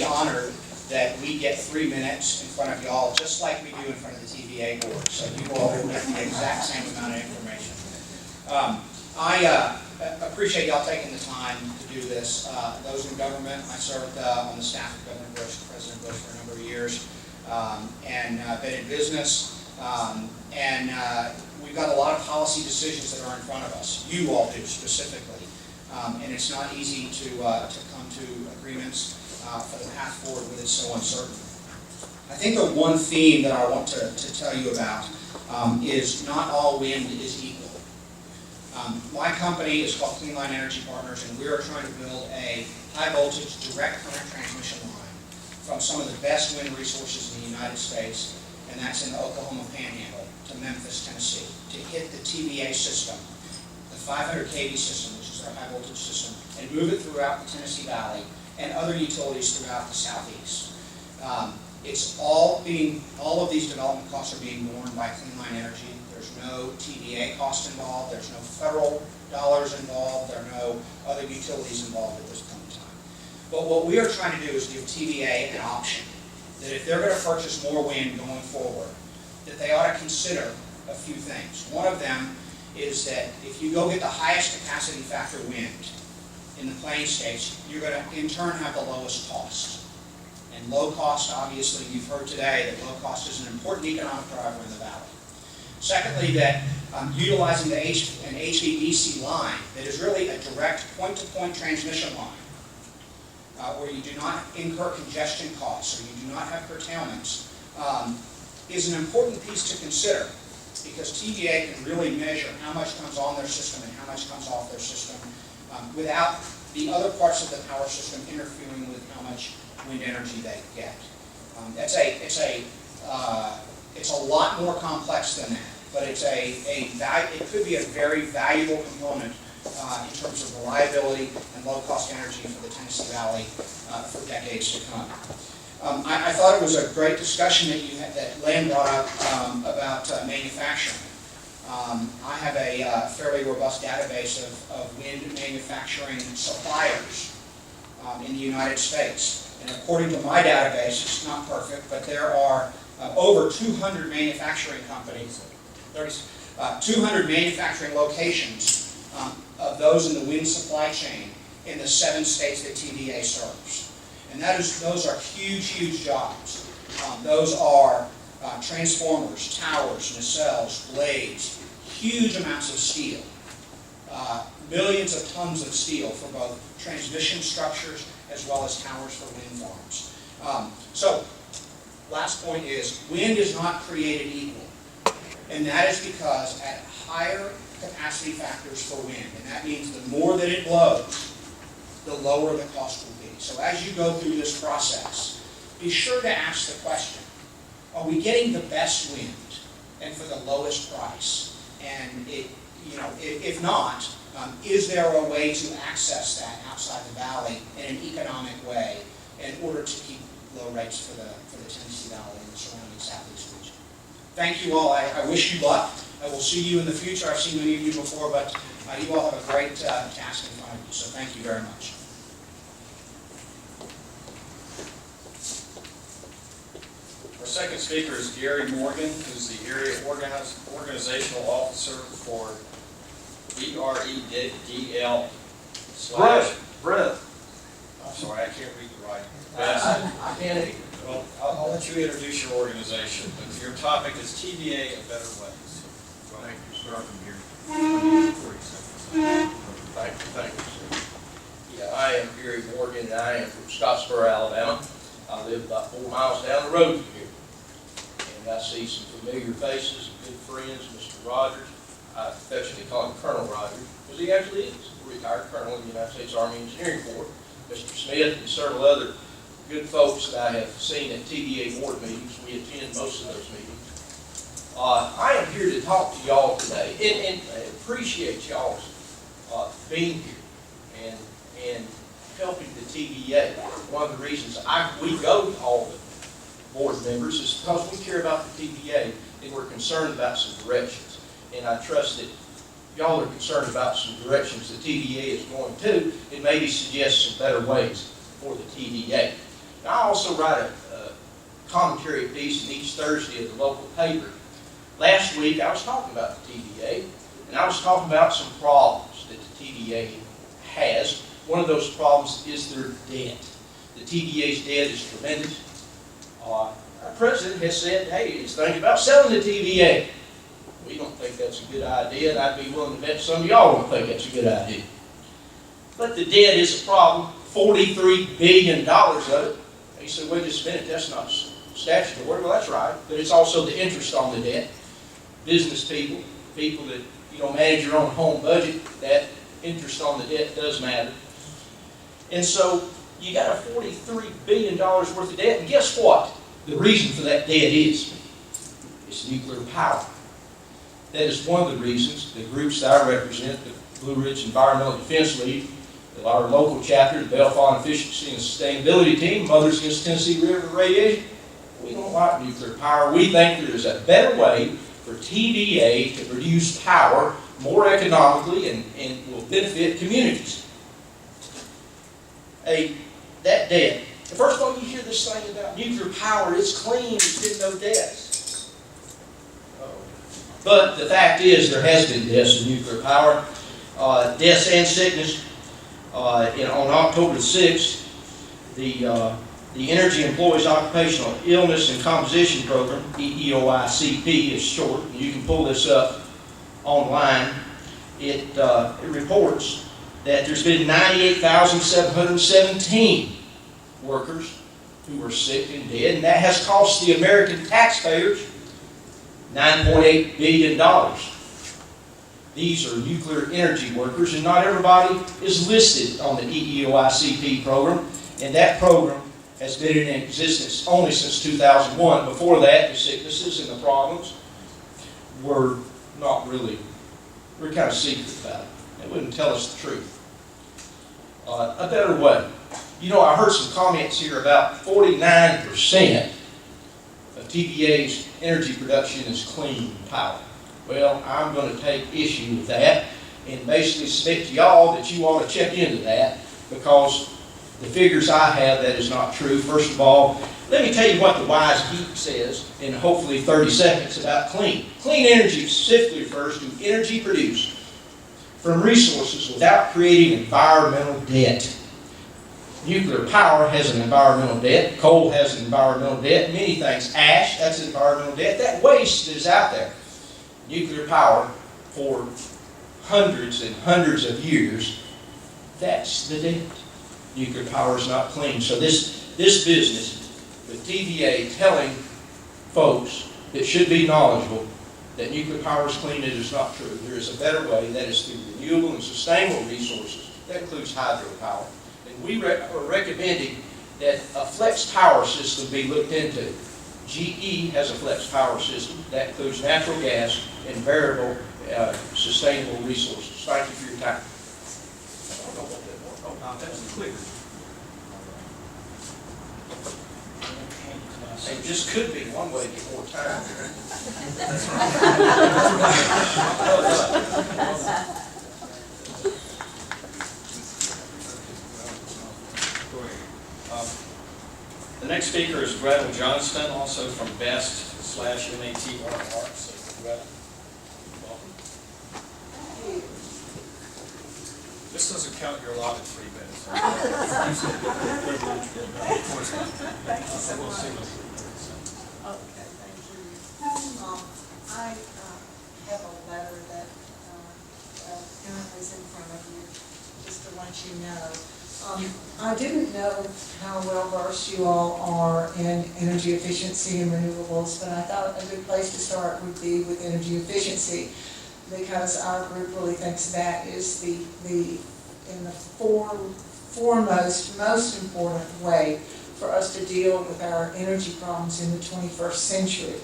honored that we get 3 minutes in front of y'all, just like we do in front of the TVA board. So you all will get the exact same amount of information. I appreciate y'all taking the time to do this. Those in government, I served on the staff of Governor Bush, President Bush for a number of years, and been in business. We've got a lot of policy decisions that are in front of us. You all do specifically, and it's not easy to come to agreements for the path forward when it's so uncertain. I think the one theme that I want to tell you about is not all wind is equal. My company is called Clean Line Energy Partners, and we are trying to build a high voltage direct current transmission line from some of the best wind resources in the United States, and that's in the Oklahoma Panhandle to Memphis, Tennessee, to hit the TVA system, the 500 kV system, which is our high voltage system, and move it throughout the Tennessee Valley and other utilities throughout the southeast. All of these development costs are being borne by Clean Line Energy. There's no TVA cost involved. There's no federal dollars involved. There are no other utilities involved at this point in time. But what we are trying to do is give TVA an option that if they're going to purchase more wind going forward, that they ought to consider a few things. One of them is that if you go get the highest capacity factor wind in the Plains states, you're going to in turn have the lowest cost. And low cost, obviously, you've heard today that low cost is an important economic driver in the valley. Secondly, that utilizing an HVDC line that is really a direct point-to-point transmission line, where you do not incur congestion costs or you do not have curtailments, is an important piece to consider, because TVA can really measure how much comes on their system and how much comes off their system without the other parts of the power system interfering with how much wind energy they get. It's a lot more complex than that, but it could be a very valuable component in terms of reliability and low-cost energy for the Tennessee Valley for decades to come. I thought it was a great discussion that Len brought up about manufacturing. I have a fairly robust database of wind manufacturing suppliers in the United States. And according to my database, it's not perfect, but there are over 200 manufacturing companies, 200 manufacturing locations of those in the wind supply chain in the 7 states that TVA serves. And those are huge, huge jobs. Those are transformers, towers, nacelles, blades, huge amounts of steel, millions of tons of steel for both transmission structures as well as towers for wind farms. So, last point is, wind is not created equal. And that is because at higher capacity factors for wind, and that means the more that it blows, the lower the cost will be. So as you go through this process, be sure to ask the question, are we getting the best wind and for the lowest price? And if not, is there a way to access that outside the valley in an economic way in order to keep low rates for the Tennessee Valley and the surrounding southeast region? Thank you all. I wish you luck. I will see you in the future. I've seen many of you before, but you all have a great task in front of you, so thank you very much. Our second speaker is Garry Morgan, who's the Area Organizational Officer for BREDL / Brett. I'm sorry, I can't read the writing. I can't either. Well, I'll let you introduce your organization, but your topic is TVA a Better Way. Thank you, sir. Thank you, sir. Yeah, I am Garry Morgan, and I am from Scottsboro, Alabama. I live about 4 miles down the road from here. And I see some familiar faces, good friends, Mr. Rogers. I affectionately call him Colonel Rogers, because he actually is a retired colonel in the United States Army Engineering Corps. Mr. Smith and several other good folks that I have seen at TVA board meetings. We attend most of those meetings. I am here to talk to y'all today, and appreciate y'all's being here and helping the TVA. One of the reasons we go to all the board members is because we care about the TVA and we're concerned about some directions. And I trust that y'all are concerned about some directions the TVA is going to and maybe suggest some better ways for the TVA. And I also write a commentary piece in each Thursday of the local paper. Last week, I was talking about the TVA, and I was talking about some problems that the TVA has. One of those problems is their debt. The TVA's debt is tremendous. Our president has said, hey, he's thinking about selling the TVA. We don't think that's a good idea, and I'd be willing to bet some of y'all don't think that's a good idea. But the debt is a problem. $43 billion of it. He said, wait just a minute, that's not statutory. Well, that's right, but it's also the interest on the debt. Business people, people that manage your own home budget, that interest on the debt does matter. And so you got a $43 billion worth of debt, and guess what? The reason for that debt is it's nuclear power. That is one of the reasons the groups that I represent, the Blue Ridge Environmental Defense League, our local chapter, the Bellefonte Efficiency and Sustainability Team, Mothers Against Tennessee River Radiation, we don't like nuclear power. We think there is a better way for TVA to produce power more economically and will benefit communities. That debt. First of all, you hear this thing about nuclear power, it's clean, there's been no deaths. But the fact is, there has been deaths in nuclear power, deaths and sickness. On October the 6th, the Energy Employees Occupational Illness and Composition Program, EEOICP is short, and you can pull this up online. It reports that there's been 98,717 workers who are sick and dead, and that has cost the American taxpayers $9.8 billion. These are nuclear energy workers, and not everybody is listed on the EEOICP program, and that program has been in existence only since 2001. Before that, the sicknesses and the problems were not really, we're kind of secret about it. They wouldn't tell us the truth. A better way. I heard some comments here about 49% of TVA's energy production is clean power. Well, I'm going to take issue with that and basically submit to y'all that you ought to check into that, because the figures I have, that is not true. First of all, let me tell you what the wise geek says in hopefully 30 seconds about clean. Clean energy specifically refers to energy produced from resources without creating environmental debt. Nuclear power has an environmental debt. Coal has an environmental debt. Many things. Ash, that's an environmental debt. That waste that is out there. Nuclear power for hundreds and hundreds of years, that's the debt. Nuclear power is not clean. So this business, the TVA telling folks that should be knowledgeable that nuclear power is clean, it is not true. There is a better way, that is through renewable and sustainable resources. That includes hydropower. And we are recommending that a flex power system be looked into. GE has a flex power system that includes natural gas and variable sustainable resources. Thank you for your time. That's clear. It just could be one way to get more time. The next speaker is Gretel Johnston, also from BEST/MATRR. So, Gretel, welcome. This doesn't count your allotted 3 minutes. Thank you so We'll see much. what Okay, thank you. I have a letter that currently is in front of you, just to let you know. I didn't know how well versed you all are in energy efficiency and renewables, but I thought a good place to start would be with energy efficiency, because our group really thinks that is the foremost, most important way for us to deal with our energy problems in the 21st century.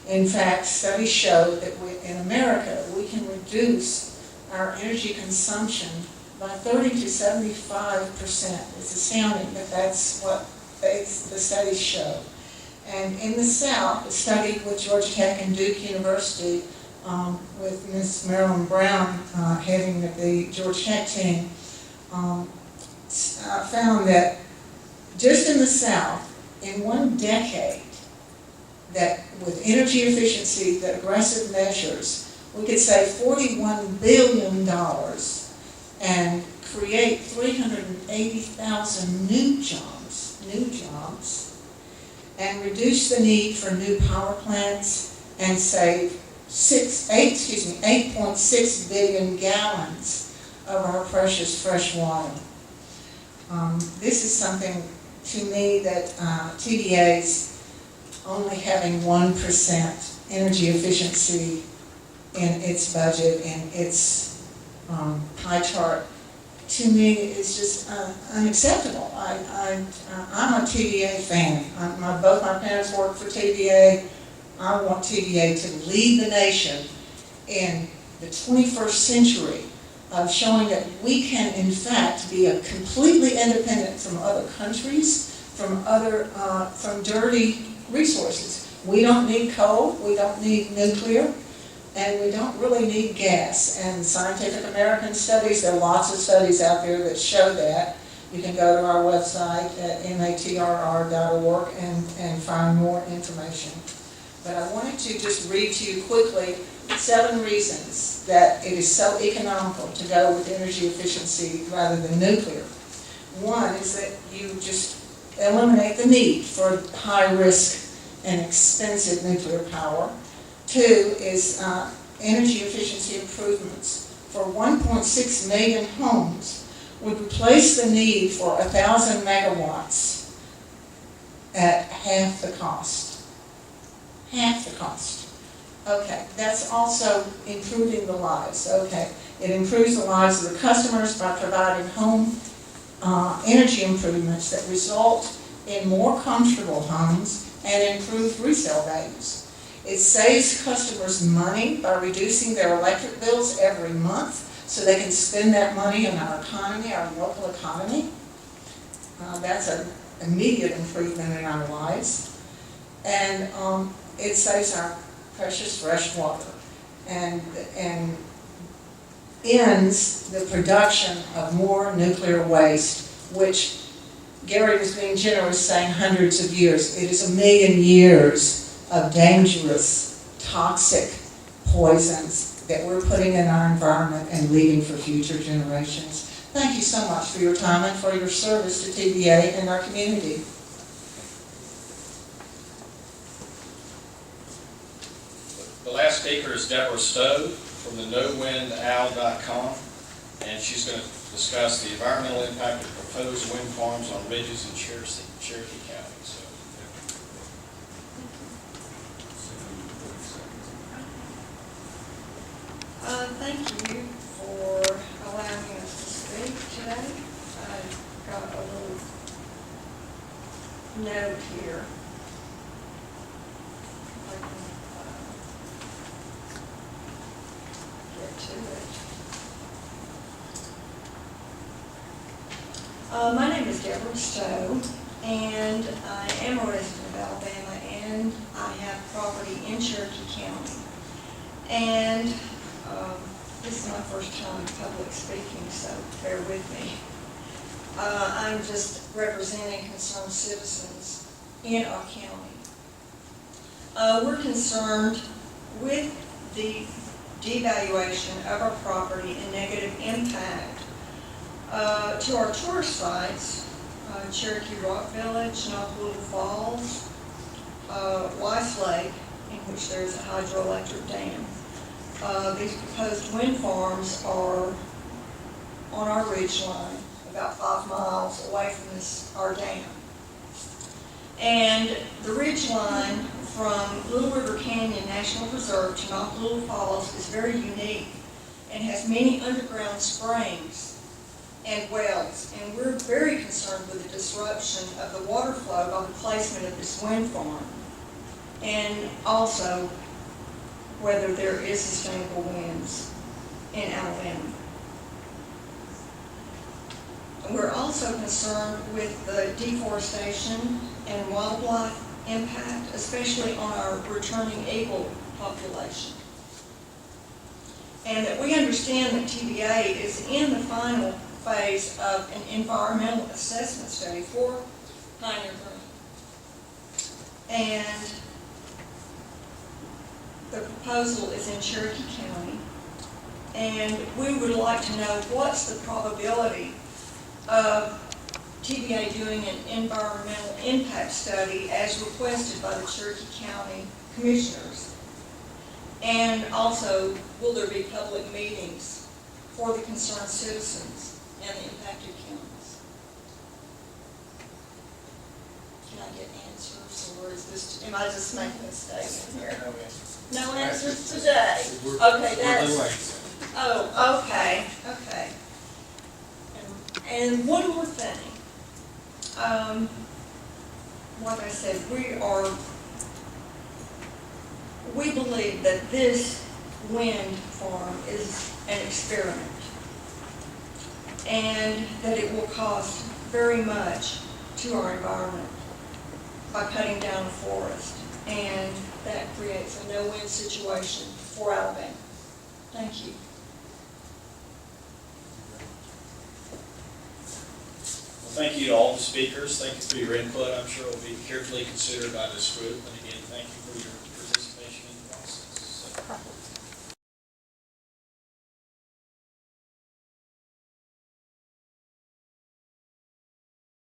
In fact, studies show that in America, we can reduce our energy consumption by 30 to 75%. It's astounding, but that's what the studies show. And in the South, a study with Georgia Tech and Duke University with Ms. Marilyn Brown heading the Georgia Tech team found that just in the South, in one decade, that with energy efficiency, the aggressive measures, we could save $41 billion and create 380,000 new jobs, and reduce the need for new power plants and save 8.6 billion gallons of our precious fresh water. This is something to me that TVA's only having 1% energy efficiency in its budget and its pie chart, to me, is just unacceptable. I'm a TVA fan. Both my parents work for TVA. I want TVA to lead the nation in the 21st century of showing that we can, in fact, be completely independent from other countries, from dirty resources. We don't need coal, we don't need nuclear, and we don't really need gas. And Scientific American studies, there are lots of studies out there that show that. You can go to our website at matrr.org and find more information. But I wanted to just read to you quickly 7 reasons that it is so economical to go with energy efficiency rather than nuclear. One is that you just eliminate the need for high risk and expensive nuclear power. 2 is energy efficiency improvements for 1.6 million homes would replace the need for 1,000 megawatts at half the cost. Half the cost. Okay, that's also improving the lives. Okay, it improves the lives of the customers by providing home energy improvements that result in more comfortable homes and improved resale values. It saves customers money by reducing their electric bills every month so they can spend that money on our economy, our local economy. That's an immediate improvement in our lives. And it saves our precious fresh water and ends the production of more nuclear waste, which Garry was being generous saying hundreds of years. It is 1 million years of dangerous, toxic poisons that we're putting in our environment and leaving for future generations. Thank you so much for your time and for your service to TVA and our community. The last speaker is Deborah Stowe from the nowindowl.com, and she's going to discuss the environmental impact of proposed wind farms on ridges in Cherokee County. So, thank you for allowing us to speak today. I've got a little note here. If I can get to it. My name is Deborah Stowe, and I am a resident of Alabama, and I have property in Cherokee County. And this is my first time public speaking, so bear with me. I'm just representing concerned citizens in our county. We're concerned with the devaluation of our property and negative impact to our tourist sites, Cherokee Rock Village, Knock Little Falls, Weiss Lake, in which there's a hydroelectric dam. These proposed wind farms are on our ridge line, about 5 miles away from our dam. And the ridge line from Little River Canyon National Preserve to Knock Little Falls is very unique and has many underground springs and wells. And we're very concerned with the disruption of the water flow by the placement of this wind farm, and also whether there is sustainable winds in Alabama. And we're also concerned with the deforestation and wildlife impact, especially on our returning eagle population. And that we understand that TVA is in the final phase of an environmental assessment study for Pioneer Green. And the proposal is in Cherokee County. And we would like to know what's the probability of TVA doing an environmental impact study as requested by the Cherokee County Commissioners? And also, will there be public meetings for the concerned citizens and the impacted counties? Can I get answers, or is this, am I just making a statement here? No answers today? Okay, that's, oh, okay, okay. And one more thing. Like I said, we believe that this wind farm is an experiment, and that it will cost very much to our environment by cutting down the forest, and that creates a no-win situation for Alabama. Thank you. Well, thank you to all the speakers. Thank you for your input. I'm sure it will be carefully considered by this group. And again,